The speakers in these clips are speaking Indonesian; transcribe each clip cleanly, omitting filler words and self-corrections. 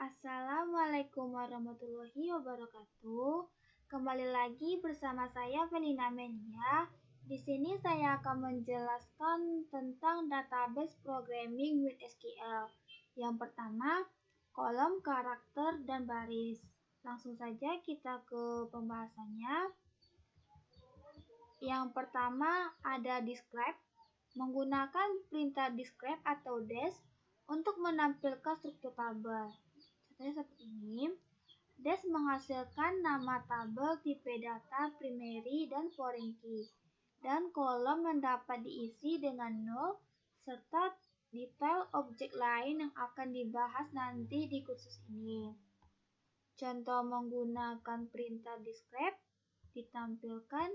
Assalamualaikum warahmatullahi wabarakatuh. Kembali lagi bersama saya Felina Menia. Di sini saya akan menjelaskan tentang database programming with SQL. Yang pertama, kolom, karakter, dan baris. Langsung saja kita ke pembahasannya. Yang pertama ada describe. Menggunakan perintah describe atau des untuk menampilkan struktur tabel. Contohnya seperti ini. Des menghasilkan nama tabel, tipe data, primary, dan foreign key, dan kolom yang dapat diisi dengan nol, serta detail objek lain yang akan dibahas nanti di kursus ini. Contoh menggunakan perintah describe ditampilkan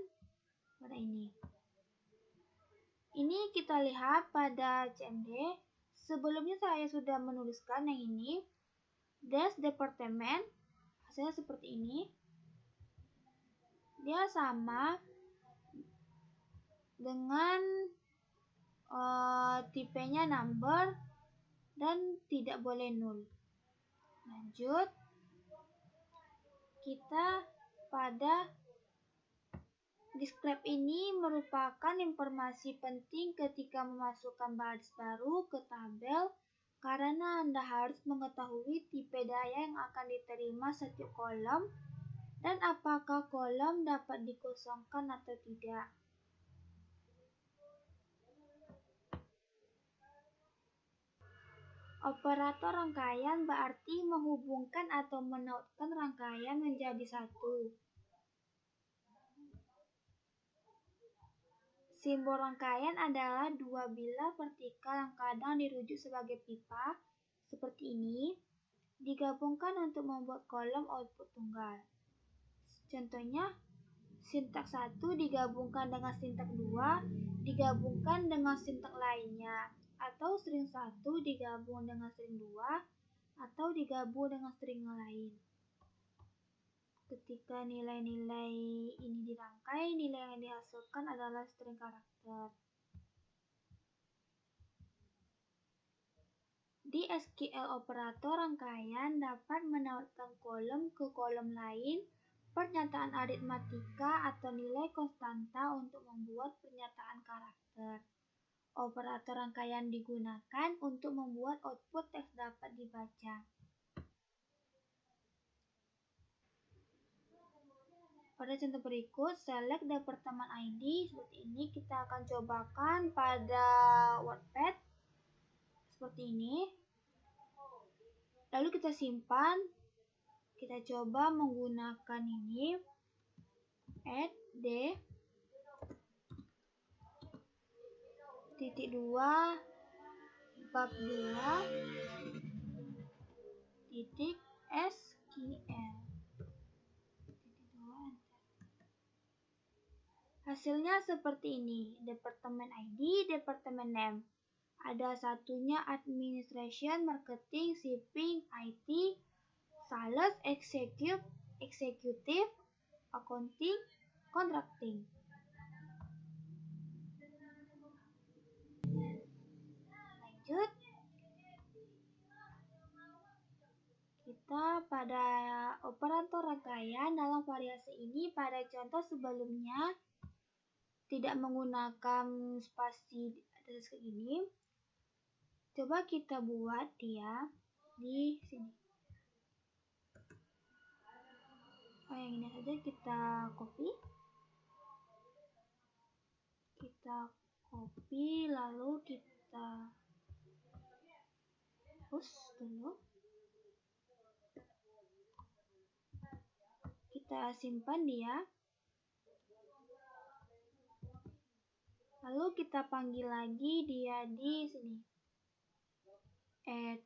pada ini. Ini kita lihat pada CMD. Sebelumnya saya sudah menuliskan yang ini. Des departemen, hasilnya seperti ini. Dia sama dengan tipenya number dan tidak boleh null. Lanjut, kita pada describe ini merupakan informasi penting ketika memasukkan baris baru ke tabel, karena Anda harus mengetahui tipe daya yang akan diterima setiap kolom dan apakah kolom dapat dikosongkan atau tidak. Operator rangkaian berarti menghubungkan atau menautkan rangkaian menjadi satu. Simbol rangkaian adalah dua bilah vertikal yang kadang dirujuk sebagai pipa, seperti ini, digabungkan untuk membuat kolom output tunggal. Contohnya, sintaks 1 digabungkan dengan sintaks 2, digabungkan dengan sintaks lainnya, atau string 1 digabung dengan string 2, atau digabung dengan string lain. Ketika nilai-nilai ini dirangkai, nilai yang dihasilkan adalah string karakter. Di SQL operator rangkaian dapat menautkan kolom ke kolom lain, pernyataan aritmatika atau nilai konstanta untuk membuat pernyataan karakter. Operator rangkaian digunakan untuk membuat output teks dapat dibaca. Pada contoh berikut, select departemen ID. Seperti ini, kita akan cobakan pada WordPad. Seperti ini. Lalu kita simpan. Kita coba menggunakan ini. Add D titik 2 bab 2 titik SQL. Hasilnya seperti ini, departemen ID, departemen name. Ada satunya administration, marketing, shipping, IT, sales, executive, accounting, contracting. Lanjut, kita pada operator rangkaian dalam variasi ini pada contoh sebelumnya tidak menggunakan spasi atas kayak gini. Coba kita buat dia di sini. Yang ini saja kita copy. Lalu kita hapus dulu. Kita simpan dia. Lalu kita panggil lagi dia di sini. Add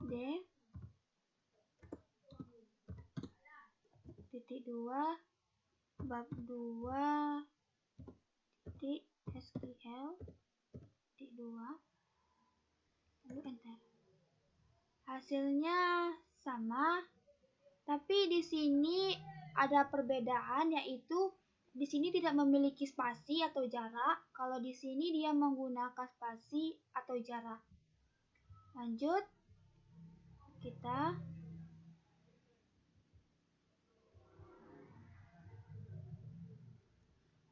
D titik 2 bab 2 titik SQL titik 2, lalu enter. Hasilnya sama, tapi di sini ada perbedaan, yaitu di sini tidak memiliki spasi atau jarak. Kalau di sini dia menggunakan spasi atau jarak. Lanjut, kita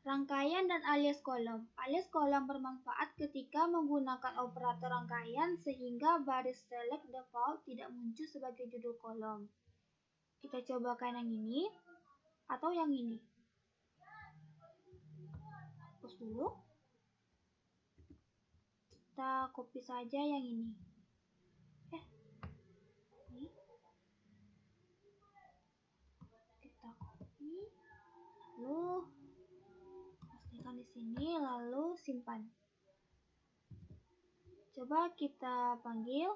rangkaian dan alias kolom. Alias kolom bermanfaat ketika menggunakan operator rangkaian sehingga baris select default tidak muncul sebagai judul kolom. Kita cobakan yang ini atau yang ini. Hapus dulu. Kita copy saja yang ini. Ini. Kita copy. Lalu pastikan di sini, lalu simpan. Coba kita panggil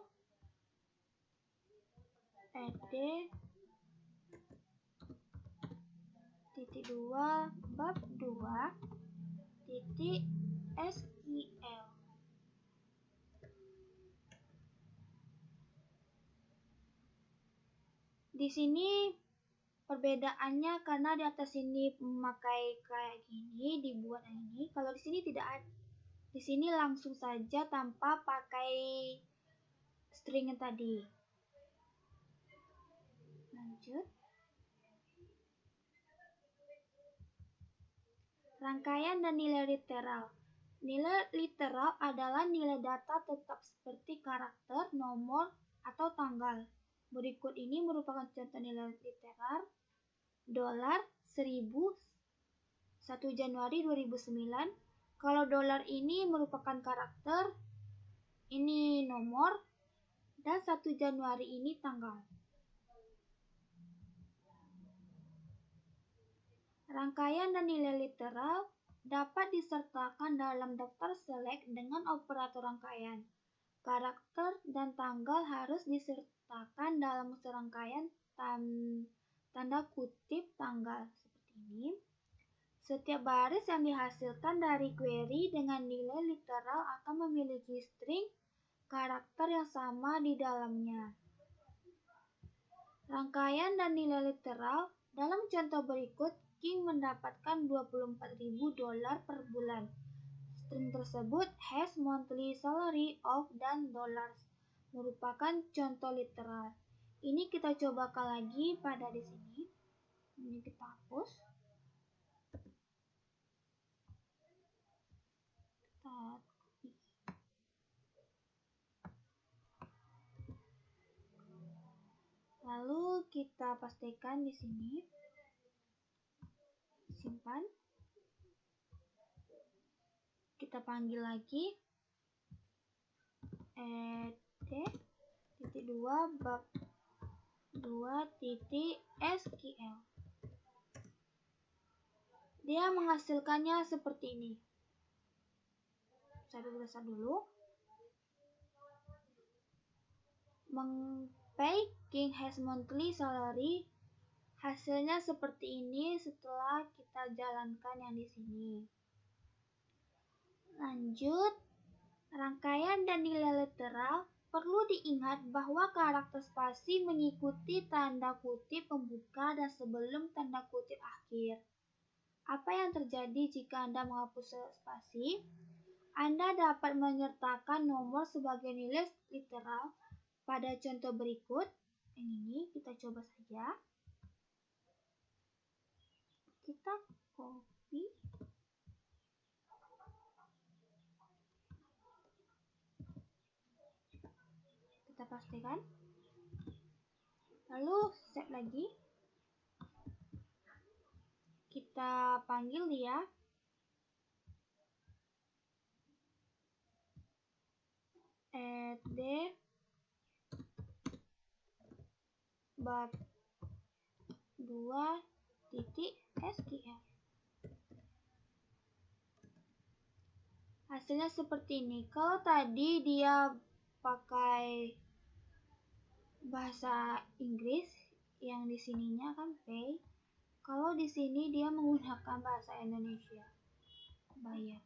ed.2 bab 2.sql. Di sini perbedaannya karena di atas ini memakai kayak gini, dibuat yang ini. Kalau di sini tidak ada. Di sini langsung saja tanpa pakai string yang tadi. Lanjut. Rangkaian dan nilai literal. Nilai literal adalah nilai data tetap seperti karakter, nomor, atau tanggal. Berikut ini merupakan contoh nilai literal. $1000 1 Januari 2009. Kalau dolar ini merupakan karakter, ini nomor, dan 1 Januari ini tanggal. Rangkaian dan nilai literal dapat disertakan dalam daftar select dengan operator rangkaian. Karakter dan tanggal harus disertakan dalam serangkaian tanda kutip tanggal seperti ini. Setiap baris yang dihasilkan dari query dengan nilai literal akan memiliki string karakter yang sama di dalamnya. Rangkaian dan nilai literal. Dalam contoh berikut, King mendapatkan $24.000 per bulan. String tersebut has monthly salary of dan dollars merupakan contoh literal. Ini kita cobakan lagi pada di sini. Ini kita hapus. Lalu kita pastikan di sini. Simpan. Kita panggil lagi ed.2 bab 2.sql. Dia menghasilkannya seperti ini. Saya tulis dulu. Pay King has monthly salary. Hasilnya seperti ini setelah kita jalankan yang di sini. Lanjut, rangkaian dan nilai literal. Perlu diingat bahwa karakter spasi mengikuti tanda kutip pembuka dan sebelum tanda kutip akhir. Apa yang terjadi jika Anda menghapus spasi? Anda dapat menyertakan nomor sebagai nilai literal pada contoh berikut. Yang ini kita coba saja. Kita copy. Kita pastikan. Lalu save lagi. Kita panggil dia. ed bab 2.sql. Hasilnya seperti ini. Kalau tadi dia pakai bahasa Inggris, yang di sininya kan pay. Kalau di sini dia menggunakan bahasa Indonesia, bayar.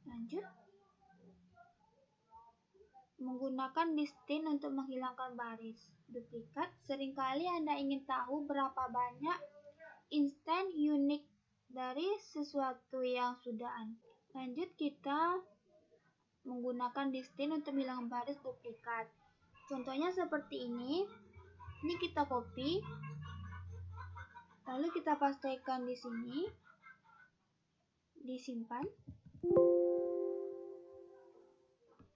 Lanjut. Menggunakan distin untuk menghilangkan baris duplikat. Seringkali Anda ingin tahu berapa banyak instan unik dari sesuatu yang sudah ada. Lanjut, kita menggunakan menggunakan distin untuk menghilangkan baris duplikat. Contohnya seperti ini. Ini kita copy, lalu kita pastekan di sini, disimpan,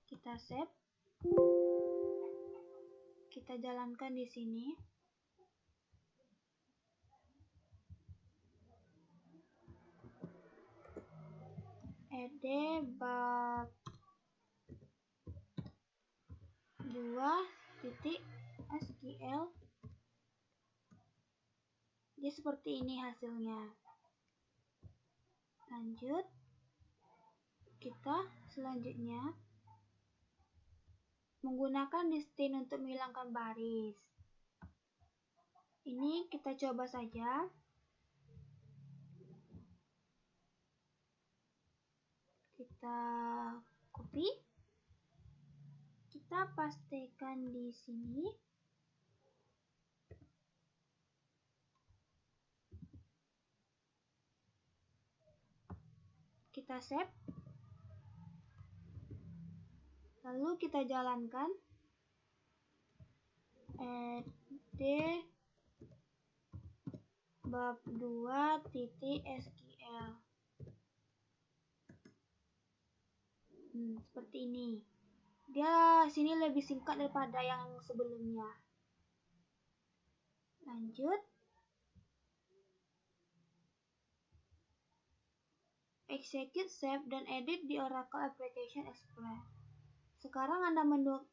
kita save, kita jalankan di sini. Ed bab 2.sql. Jadi seperti ini hasilnya. Lanjut, kita selanjutnya menggunakan distin untuk menghilangkan baris. Ini kita coba saja. Kita copy, kita pastekan di sini. Kita save, lalu kita jalankan. Ed bab 2.sql. Seperti ini. Dia sini lebih singkat daripada yang sebelumnya. Lanjut. Execute, save, dan edit di Oracle Application Express. Sekarang Anda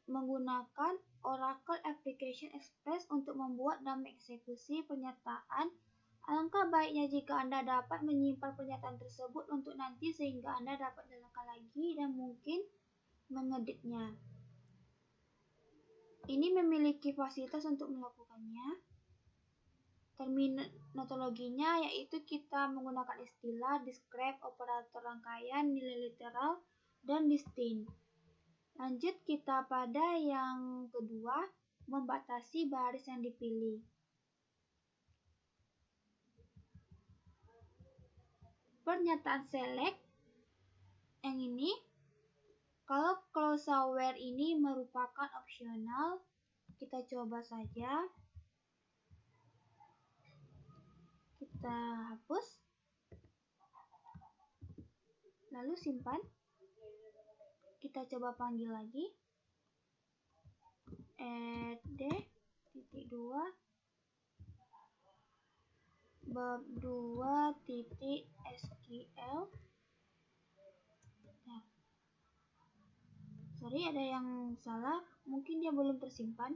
menggunakan Oracle Application Express untuk membuat dan mengeksekusi pernyataan. Alangkah baiknya jika Anda dapat menyimpan pernyataan tersebut untuk nanti sehingga Anda dapat jalankan lagi dan mungkin mengeditnya. Ini memiliki fasilitas untuk melakukannya. Terminologinya yaitu kita menggunakan istilah, describe, operator rangkaian, nilai literal, dan distin. Lanjut kita pada yang kedua, membatasi baris yang dipilih. Pernyataan select yang ini, kalau clausal where ini merupakan opsional, kita coba saja. Kita hapus, lalu simpan. Kita coba panggil lagi. ed.2 bab 2.sql. Nah, sorry, ada yang salah. Mungkin dia belum tersimpan.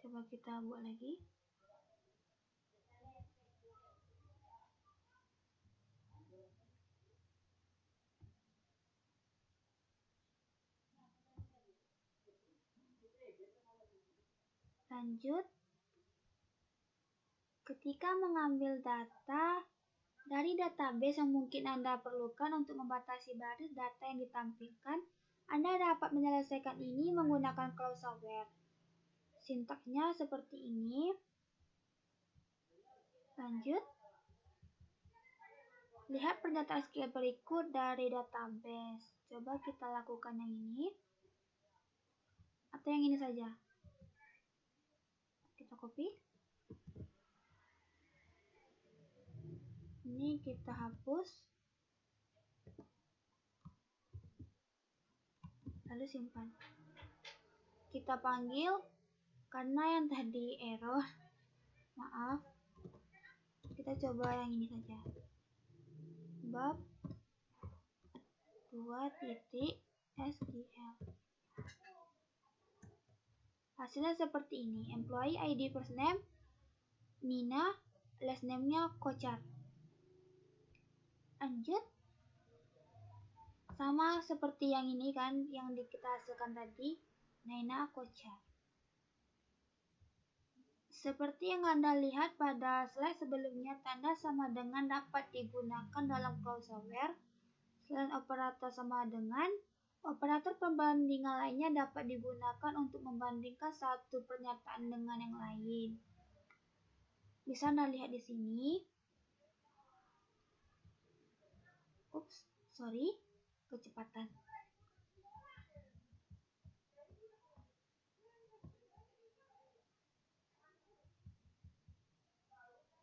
Coba kita buat lagi. Lanjut. Ketika mengambil data dari database yang mungkin Anda perlukan untuk membatasi baris data yang ditampilkan, Anda dapat menyelesaikan ini menggunakan clausal where. Sintaksnya seperti ini. Lanjut. Lihat pernyataan SQL berikut dari database. Coba kita lakukan yang ini. Atau yang ini saja. Kita copy. Ini kita hapus. Lalu simpan. Kita panggil. Karena yang tadi error. Maaf. Kita coba yang ini saja. Bab 2.sql. Hasilnya seperti ini. Employee ID first name Nina, last name-nya Kochar. Lanjut. Sama seperti yang ini kan, yang kita hasilkan tadi. Nina Kochar. Seperti yang Anda lihat pada slide sebelumnya, tanda sama dengan dapat digunakan dalam clausal where. Selain operator sama dengan, operator pembandingan lainnya dapat digunakan untuk membandingkan satu pernyataan dengan yang lain. Bisa Anda lihat di sini. kecepatan.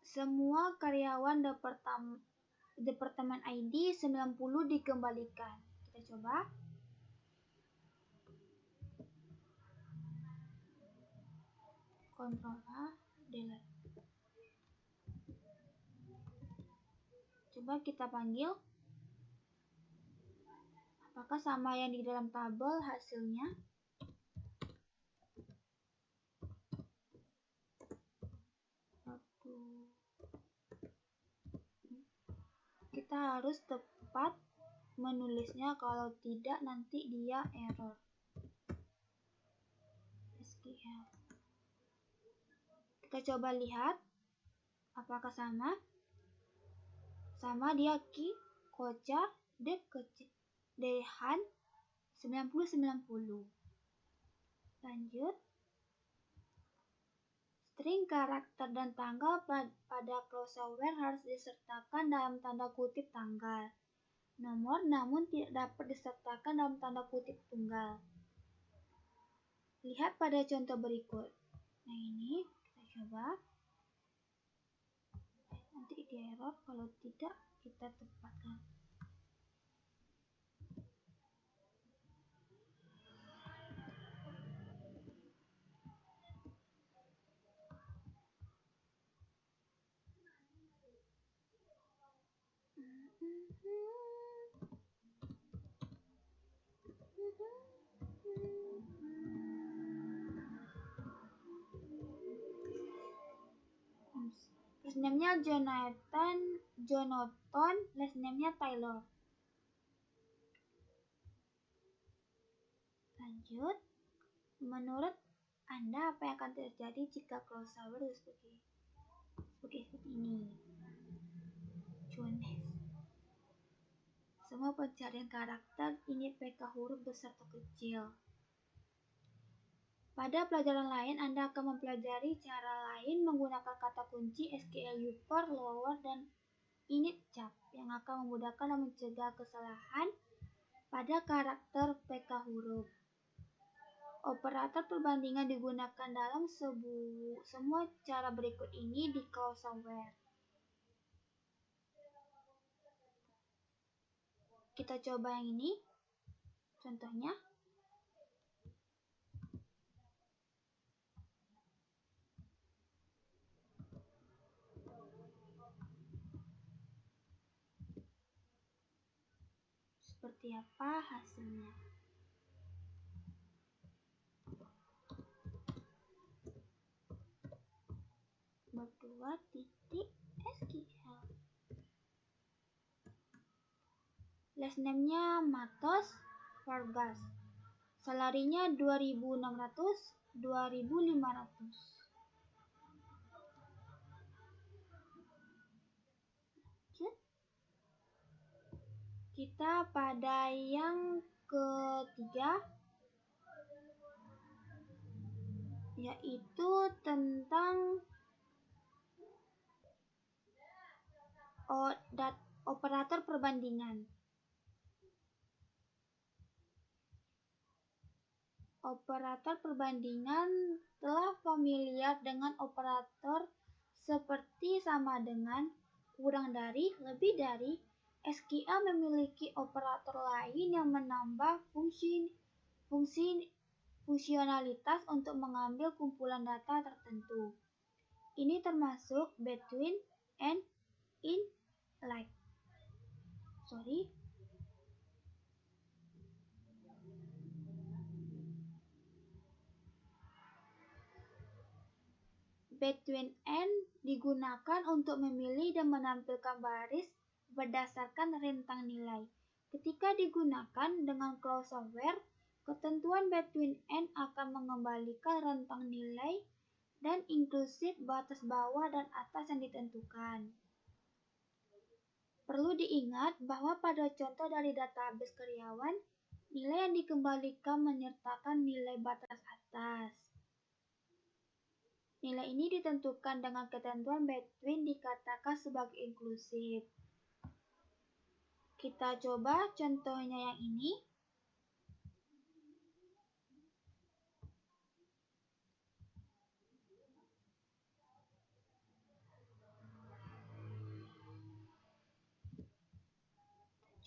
Semua karyawan Departemen ID 90 dikembalikan. Kita coba. Ctrl A, delete. Coba kita panggil. Apakah sama yang di dalam tabel hasilnya? Kita harus tepat menulisnya, kalau tidak nanti dia error. SQL. Kita coba lihat apakah sama. Sama, dia kocar dehan 90-90. Lanjut. String karakter dan tanggal pada crossover harus disertakan dalam tanda kutip tanggal. Nomor namun tidak dapat disertakan dalam tanda kutip tunggal. Lihat pada contoh berikut. Nah, ini kita coba. Nanti dia error, kalau tidak kita tempatkan. First name-nya Jonathan, last name-nya Taylor. Lanjut. Menurut Anda apa yang akan terjadi jika crossover seperti ini? Jones. Semua pencarian karakter ini PK huruf besar atau kecil. Pada pelajaran lain, Anda akan mempelajari cara lain menggunakan kata kunci SQL upper, lower, dan init cap yang akan memudahkan dan mencegah kesalahan pada karakter PK huruf. Operator perbandingan digunakan dalam semua cara berikut ini di crossover. Kita coba yang ini. Contohnya. Seperti apa hasilnya? Berdua titik SQL. Last name-nya Matos Vargas. Salarinya 2.600, 2.500. Kita pada yang ketiga, yaitu tentang operator perbandingan. Operator perbandingan telah familiar dengan operator seperti sama dengan, kurang dari, lebih dari. SQL memiliki operator lain yang menambah fungsionalitas untuk mengambil kumpulan data tertentu. Ini termasuk between and in like. Between and digunakan untuk memilih dan menampilkan baris berdasarkan rentang nilai. Ketika digunakan dengan crossover, ketentuan between and akan mengembalikan rentang nilai dan inklusif batas bawah dan atas yang ditentukan. Perlu diingat bahwa pada contoh dari database karyawan, nilai yang dikembalikan menyertakan nilai batas atas. Nilai ini ditentukan dengan ketentuan between dikatakan sebagai inklusif. Kita coba contohnya yang ini.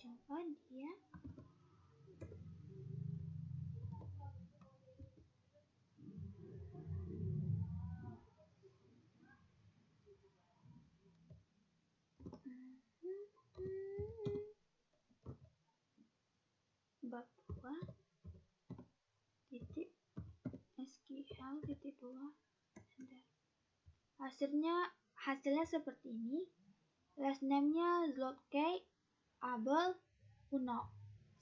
Coba dia. Bab 2 titik SQL titik 2 enter. Hasilnya seperti ini. Last name-nya Zlotke Abel Uno.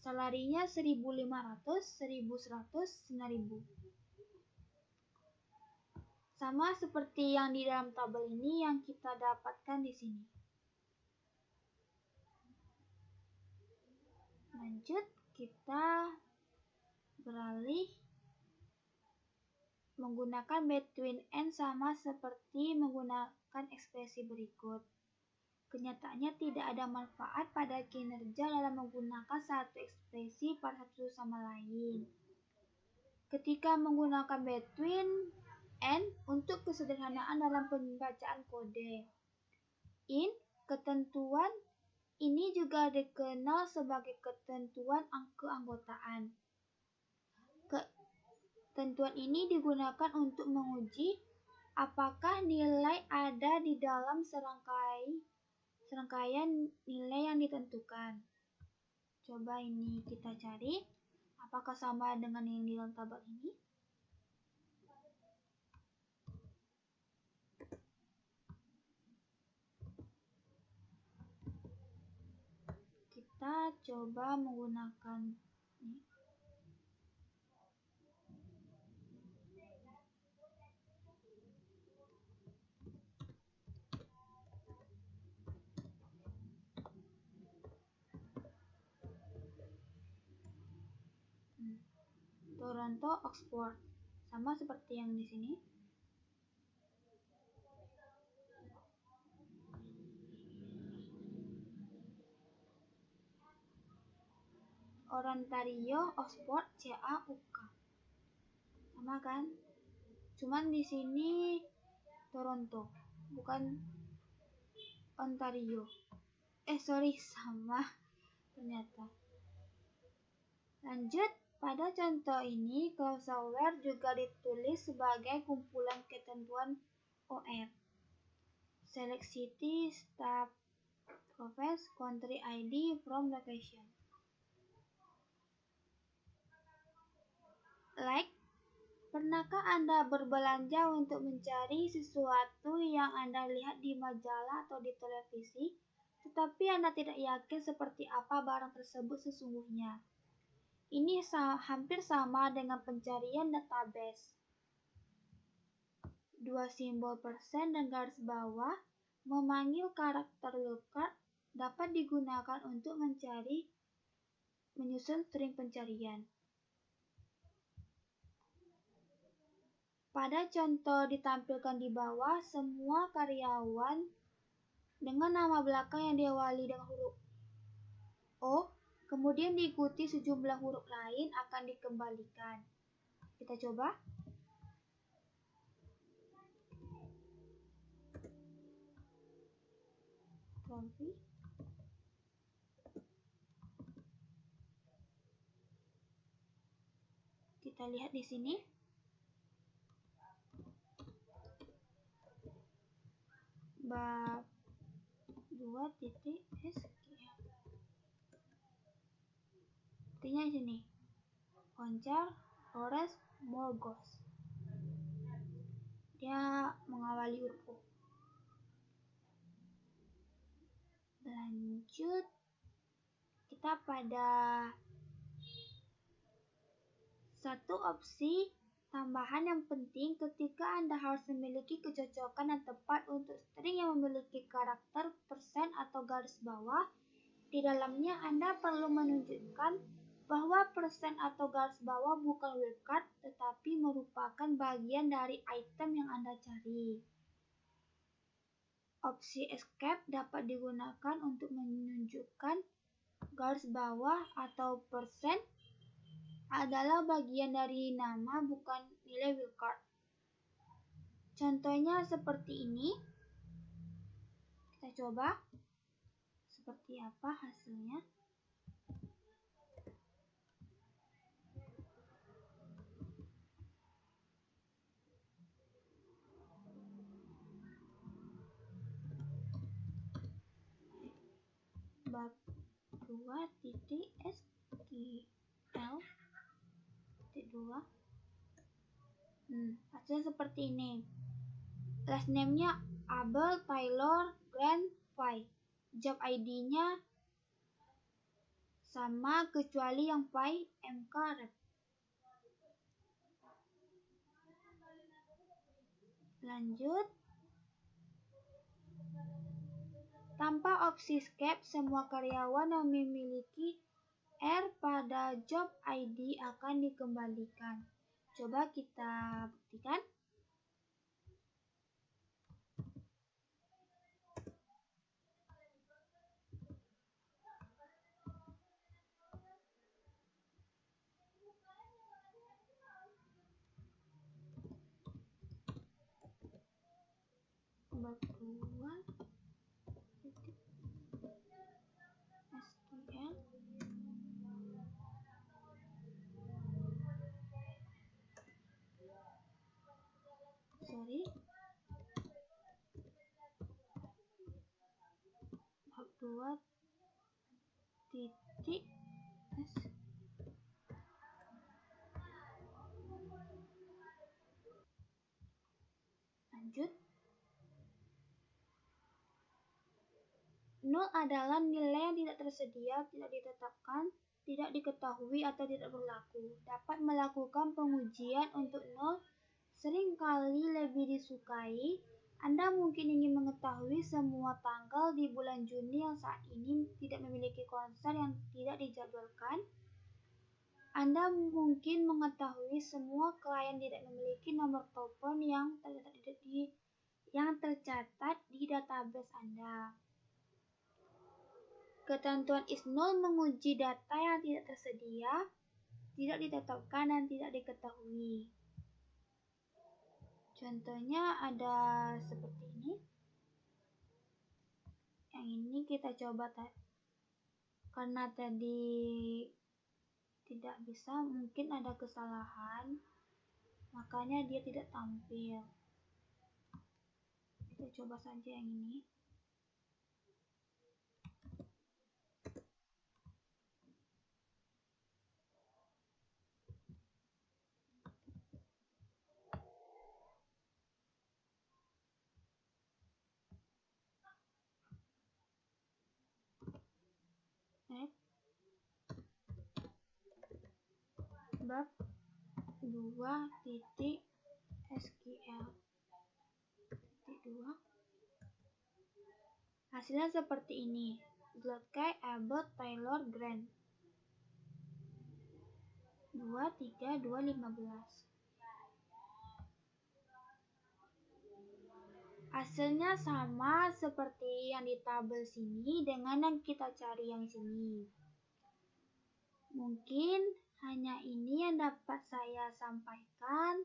Salarinya 1.500, 1.100, 9.000. Sama seperti yang di dalam tabel ini yang kita dapatkan di sini. Lanjut, kita beralih menggunakan between and sama seperti menggunakan ekspresi berikut. Kenyataannya tidak ada manfaat pada kinerja dalam menggunakan satu ekspresi pada satu sama lain. Ketika menggunakan between and untuk kesederhanaan dalam pembacaan kode. In, ketentuan ini juga dikenal sebagai ketentuan keanggotaan. Ketentuan ini digunakan untuk menguji apakah nilai ada di dalam serangkaian nilai yang ditentukan. Coba ini kita cari apakah sama dengan yang di dalam tabel ini. Kita coba menggunakan ini. Toronto, Oxford. Sama seperti yang di sini. Ontario, Oxford, CAUK. Sama kan? Cuman di sini Toronto, bukan Ontario. Sama ternyata. Lanjut, pada contoh ini, clausal where juga ditulis sebagai kumpulan ketentuan OR. Select city, state, province, country ID from location. Like, pernahkah Anda berbelanja untuk mencari sesuatu yang Anda lihat di majalah atau di televisi, tetapi Anda tidak yakin seperti apa barang tersebut sesungguhnya? Ini hampir sama dengan pencarian database. Dua simbol persen dan garis bawah memanggil karakter wildcard dapat digunakan untuk menyusun string pencarian. Pada contoh ditampilkan di bawah, semua karyawan dengan nama belakang yang diawali dengan huruf O, kemudian diikuti sejumlah huruf lain akan dikembalikan. Kita coba. Copy. Kita lihat di sini. Bab 2 titik SQL. Artinya di sini. Koncar, Flores, Morgos. Dia mengawali huruf O. Lanjut, kita pada satu opsi tambahan yang penting ketika Anda harus memiliki kecocokan yang tepat untuk string yang memiliki karakter persen atau garis bawah. Di dalamnya Anda perlu menunjukkan bahwa persen atau garis bawah bukan wildcard tetapi merupakan bagian dari item yang Anda cari. Opsi escape dapat digunakan untuk menunjukkan garis bawah atau persen adalah bagian dari nama, bukan nilai wildcard. Contohnya seperti ini. Kita coba seperti apa hasilnya. Bab 2.SQL.2 hasilnya seperti ini. Last name-nya Abel Taylor Grant Phi. Job ID-nya sama kecuali yang Phi MK Rep. Lanjut. Tanpa opsi escape, semua karyawan yang memiliki R pada job ID akan dikembalikan. Coba kita buktikan. Bab 2 SQL. Bab 2 titik S. Lanjut. 0 adalah nilai yang tidak tersedia, tidak ditetapkan, tidak diketahui, atau tidak berlaku. Dapat melakukan pengujian untuk 0 seringkali lebih disukai. Anda mungkin ingin mengetahui semua tanggal di bulan Juni yang saat ini tidak memiliki konser yang tidak dijadwalkan. Anda mungkin mengetahui semua klien tidak memiliki nomor telepon yang tercatat di database Anda. Ketentuan is-0 menguji data yang tidak tersedia, tidak ditetapkan, dan tidak diketahui. Contohnya ada seperti ini. Yang ini kita coba karena tadi tidak bisa, mungkin ada kesalahan, makanya dia tidak tampil. Kita coba saja yang ini. Bab 2.SQL.2 hasilnya seperti ini. Zlotkay Abbott Taylor Grant 23215. Hasilnya sama seperti yang di tabel sini dengan yang kita cari yang sini. Mungkin hanya ini yang dapat saya sampaikan.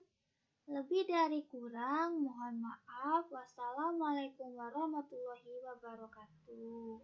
Lebih dari kurang, mohon maaf. Wassalamualaikum warahmatullahi wabarakatuh.